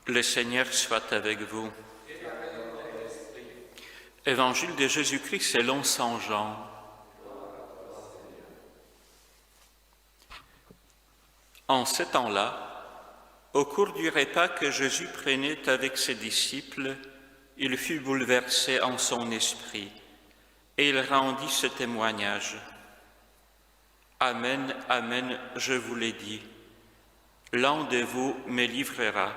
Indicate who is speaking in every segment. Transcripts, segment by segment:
Speaker 1: Le Seigneur soit avec vous. Évangile de Jésus-Christ selon saint Jean. En ce temps-là, au cours du repas que Jésus prenait avec ses disciples, il fut bouleversé en son esprit et il rendit ce témoignage. Amen, amen, je vous l'ai dit, l'un de vous me livrera.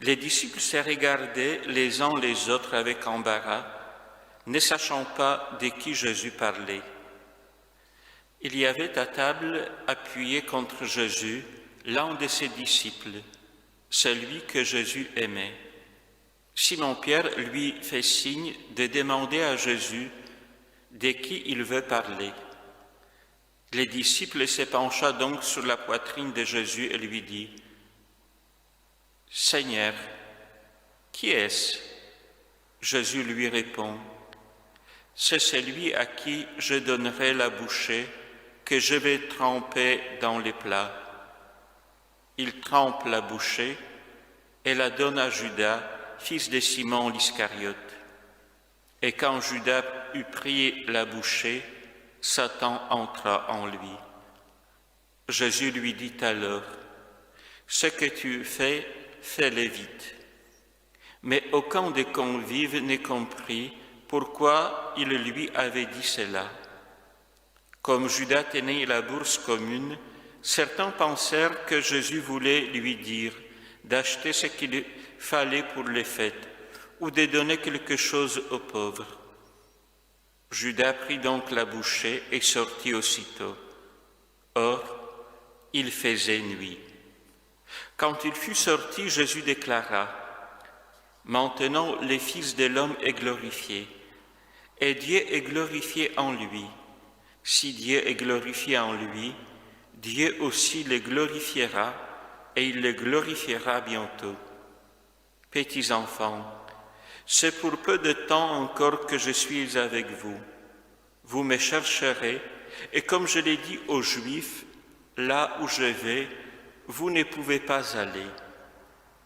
Speaker 1: Les disciples se regardaient les uns les autres avec embarras, ne sachant pas de qui Jésus parlait. Il y avait à table, appuyé contre Jésus, l'un de ses disciples, celui que Jésus aimait. Simon-Pierre lui fait signe de demander à Jésus de qui il veut parler. Les disciples se pencha donc sur la poitrine de Jésus et lui dit « Seigneur, qui est-ce » Jésus lui répond « C'est celui à qui je donnerai la bouchée que je vais tremper dans les plats. » Il trempe la bouchée et la donne à Judas, fils de Simon l'Iscariote. Et quand Judas eut pris la bouchée, Satan entra en lui. Jésus lui dit alors, « Ce que tu fais, fais-le vite. » Mais aucun des convives ne comprit pourquoi il lui avait dit cela. Comme Judas tenait la bourse commune, certains pensèrent que Jésus voulait lui dire d'acheter ce qu'il fallait pour les fêtes ou de donner quelque chose aux pauvres. Judas prit donc la bouchée et sortit aussitôt. Or, il faisait nuit. Quand il fut sorti, Jésus déclara « Maintenant, le Fils de l'homme est glorifié, et Dieu est glorifié en lui. Si Dieu est glorifié en lui, Dieu aussi le glorifiera, et il le glorifiera bientôt. Petits enfants, c'est pour peu de temps encore que je suis avec vous. Vous me chercherez, et comme je l'ai dit aux Juifs, là où je vais, vous ne pouvez pas aller.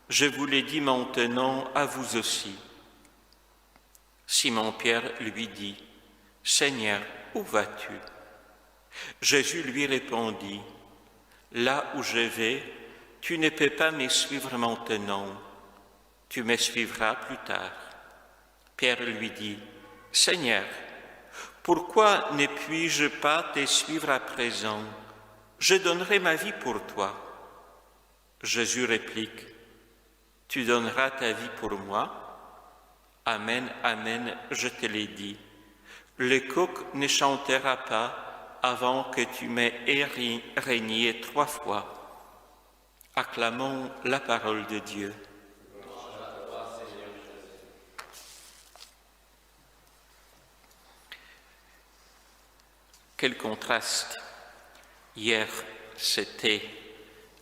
Speaker 1: Je vous l'ai dit maintenant à vous aussi. » Simon-Pierre lui dit, « Seigneur, où vas-tu » Jésus lui répondit, « Là où je vais, tu ne peux pas me suivre maintenant. Tu me suivras plus tard. » Pierre lui dit, « Seigneur, pourquoi ne puis-je pas te suivre à présent? Je donnerai ma vie pour toi. » Jésus réplique, « Tu donneras ta vie pour moi? Amen, amen, je te l'ai dit. Le coq ne chantera pas avant que tu m'aies régné 3 fois. » Acclamons la parole de Dieu. Quel contraste! Hier, c'était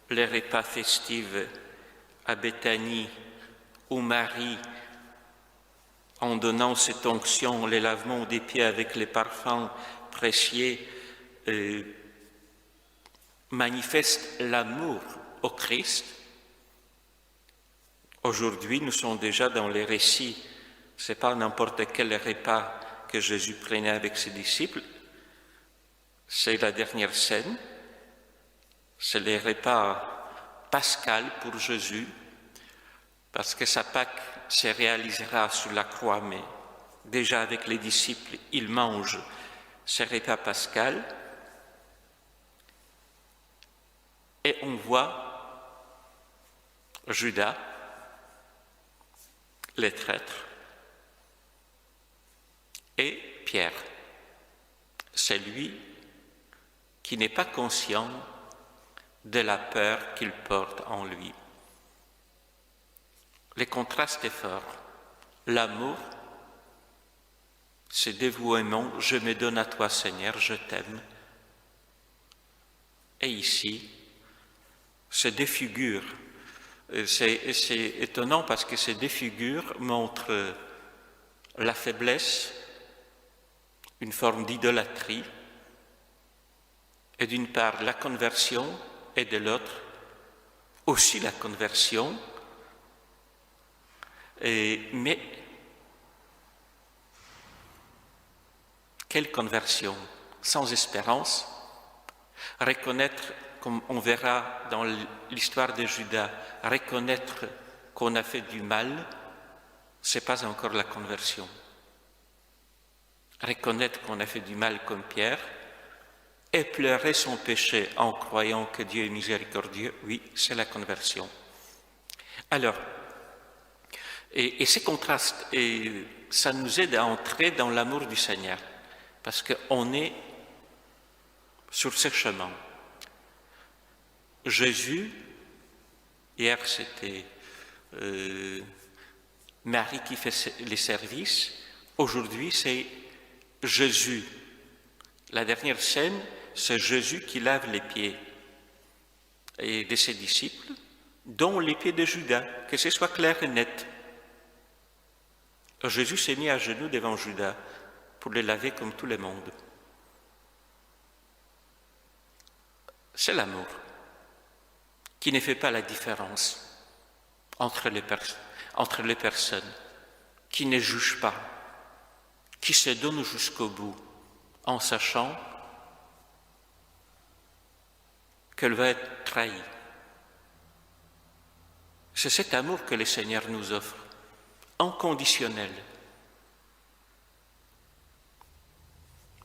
Speaker 1: le repas festif à Béthanie, où Marie, en donnant cette onction, le lavement des pieds avec les parfums précieux, manifeste l'amour au Christ. Aujourd'hui, nous sommes déjà dans les récits. Ce n'est pas n'importe quel repas que Jésus prenait avec ses disciples. C'est la dernière scène. C'est le repas pascal pour Jésus, parce que sa Pâque se réalisera sur la croix, mais déjà avec les disciples, il mange ce repas pascal. Et on voit Judas, le traître, et Pierre, celui qui n'est pas conscient de la peur qu'il porte en lui. Le contraste est fort. L'amour, ce dévouement, je me donne à toi Seigneur, je t'aime. Et ici, ces deux figures, c'est étonnant parce que ces deux figures montrent la faiblesse, une forme d'idolâtrie, et d'une part la conversion, et de l'autre aussi la conversion, Mais quelle conversion sans espérance, reconnaître, comme on verra dans l'histoire de Judas, reconnaître qu'on a fait du mal, ce n'est pas encore la conversion. Reconnaître qu'on a fait du mal comme Pierre et pleurer son péché en croyant que Dieu est miséricordieux, oui, c'est la conversion. Alors, et ces contrastes, et ça nous aide à entrer dans l'amour du Seigneur, parce qu'on est sur ce chemin. Jésus, hier c'était Marie qui fait les services, aujourd'hui c'est Jésus. La dernière scène, c'est Jésus qui lave les pieds de ses disciples, dont les pieds de Judas, que ce soit clair et net. Jésus s'est mis à genoux devant Judas pour les laver comme tout le monde. C'est l'amour qui ne fait pas la différence entre les personnes, qui ne juge pas, qui se donne jusqu'au bout en sachant qu'elle va être trahie. C'est cet amour que le Seigneur nous offre, inconditionnel.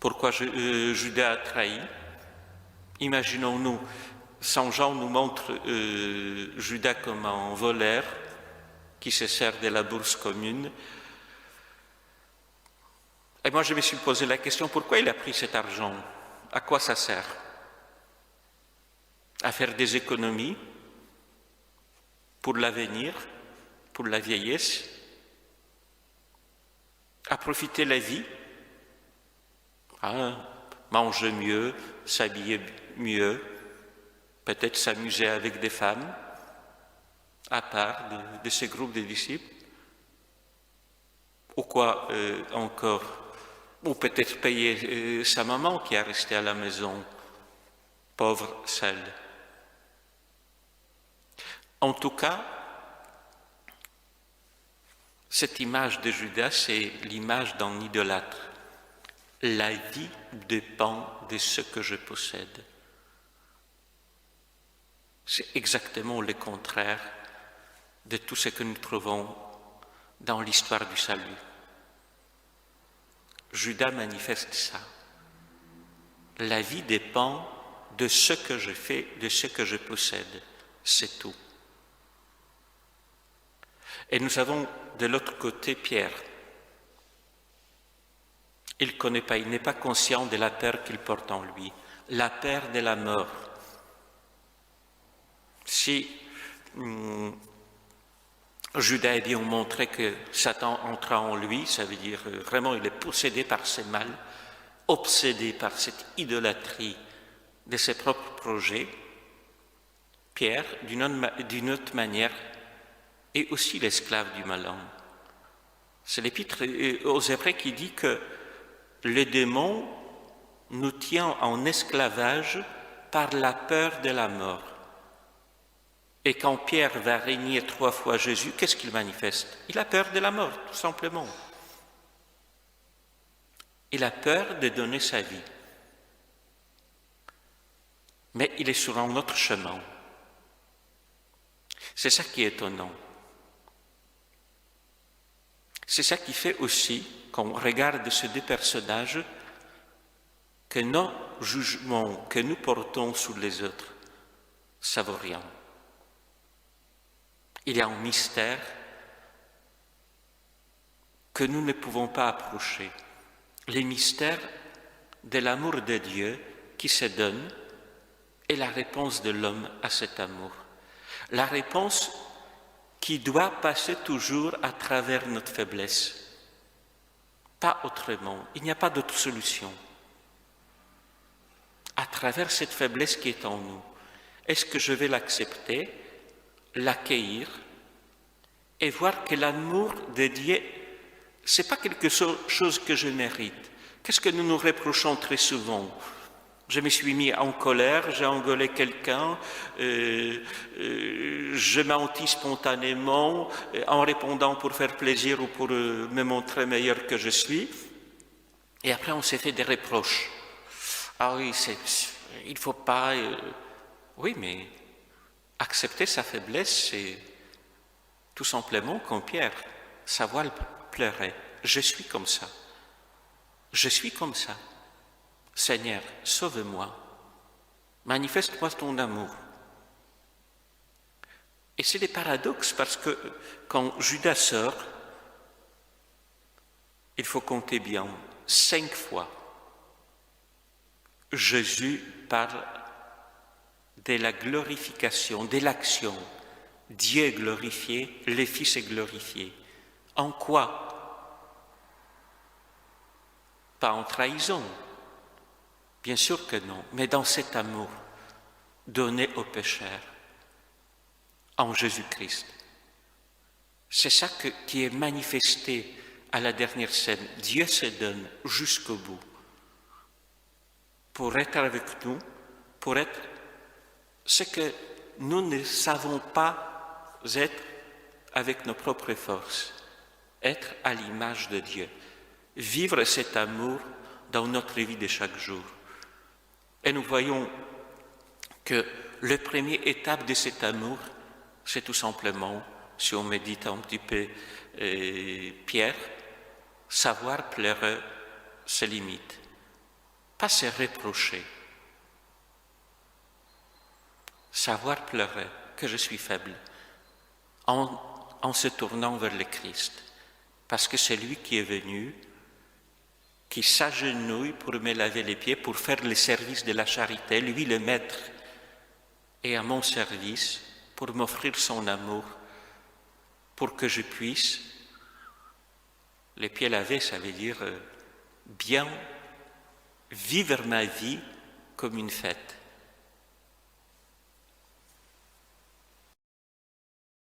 Speaker 1: Pourquoi Judas a trahi? Imaginons-nous, Saint Jean nous montre Judas comme un voleur qui se sert de la bourse commune. Et moi je me suis posé la question, pourquoi il a pris cet argent? À quoi ça sert? À faire des économies pour l'avenir, pour la vieillesse, à profiter de la vie, manger mieux, s'habiller mieux, peut-être s'amuser avec des femmes, à part de ce groupe de disciples, ou quoi encore, ou peut-être payer sa maman qui est restée à la maison, pauvre, seule. En tout cas, cette image de Judas, c'est l'image d'un idolâtre. La vie dépend de ce que je possède. C'est exactement le contraire de tout ce que nous trouvons dans l'histoire du salut. Judas manifeste ça. La vie dépend de ce que je fais, de ce que je possède. C'est tout. Et nous avons de l'autre côté Pierre. Il ne connaît pas, il n'est pas conscient de la peur qu'il porte en lui, la peur de la mort. Si Judas est bien montré que Satan entra en lui, ça veut dire vraiment il est possédé par ce mal, obsédé par cette idolâtrie de ses propres projets. Pierre, d'une autre manière, est aussi l'esclave du malin. C'est l'épître aux Hébreux qui dit que le démon nous tient en esclavage par la peur de la mort. Et quand Pierre va régner 3 fois Jésus, qu'est-ce qu'il manifeste? Il a peur de la mort, tout simplement. Il a peur de donner sa vie. Mais il est sur un autre chemin. C'est ça qui est étonnant. C'est ça qui fait aussi, quand on regarde ces deux personnages, que nos jugements que nous portons sur les autres, ça ne vaut rien. Il y a un mystère que nous ne pouvons pas approcher. Le mystère de l'amour de Dieu qui se donne et la réponse de l'homme à cet amour. La réponse qui doit passer toujours à travers notre faiblesse. Pas autrement. Il n'y a pas d'autre solution. À travers cette faiblesse qui est en nous, est-ce que je vais l'accepter, l'accueillir et voir que l'amour de Dieu, ce n'est pas quelque chose que je mérite. Qu'est-ce que nous nous reprochons très souvent? Je me suis mis en colère, j'ai engueulé quelqu'un, je menti spontanément en répondant pour faire plaisir ou pour me montrer meilleur que je suis. Et après, on s'est fait des reproches. Ah oui, il ne faut pas... oui, mais accepter sa faiblesse, c'est tout simplement comme Pierre, sa voile pleurait. Je suis comme ça. Je suis comme ça. Seigneur, sauve-moi. Manifeste-moi ton amour. Et c'est des paradoxes parce que quand Judas sort, il faut compter bien, 5 fois, Jésus parle de la glorification, de l'action. Dieu est glorifié, le Fils est glorifié. En quoi? Pas en trahison, bien sûr que non, mais dans cet amour donné aux pécheurs, en Jésus-Christ. C'est ça qui est manifesté à la dernière scène. Dieu se donne jusqu'au bout pour être avec nous, pour être ce que nous ne savons pas être avec nos propres forces, être à l'image de Dieu, vivre cet amour dans notre vie de chaque jour. Et nous voyons que la première étape de cet amour, c'est tout simplement, si on médite un petit peu Pierre, savoir pleurer ses limites, pas se reprocher. Savoir pleurer que je suis faible en se tournant vers le Christ, parce que c'est lui qui est venu, qui s'agenouille pour me laver les pieds, pour faire le service de la charité, lui le maître, et à mon service, pour m'offrir son amour, pour que je puisse, les pieds lavés, ça veut dire bien vivre ma vie comme une fête.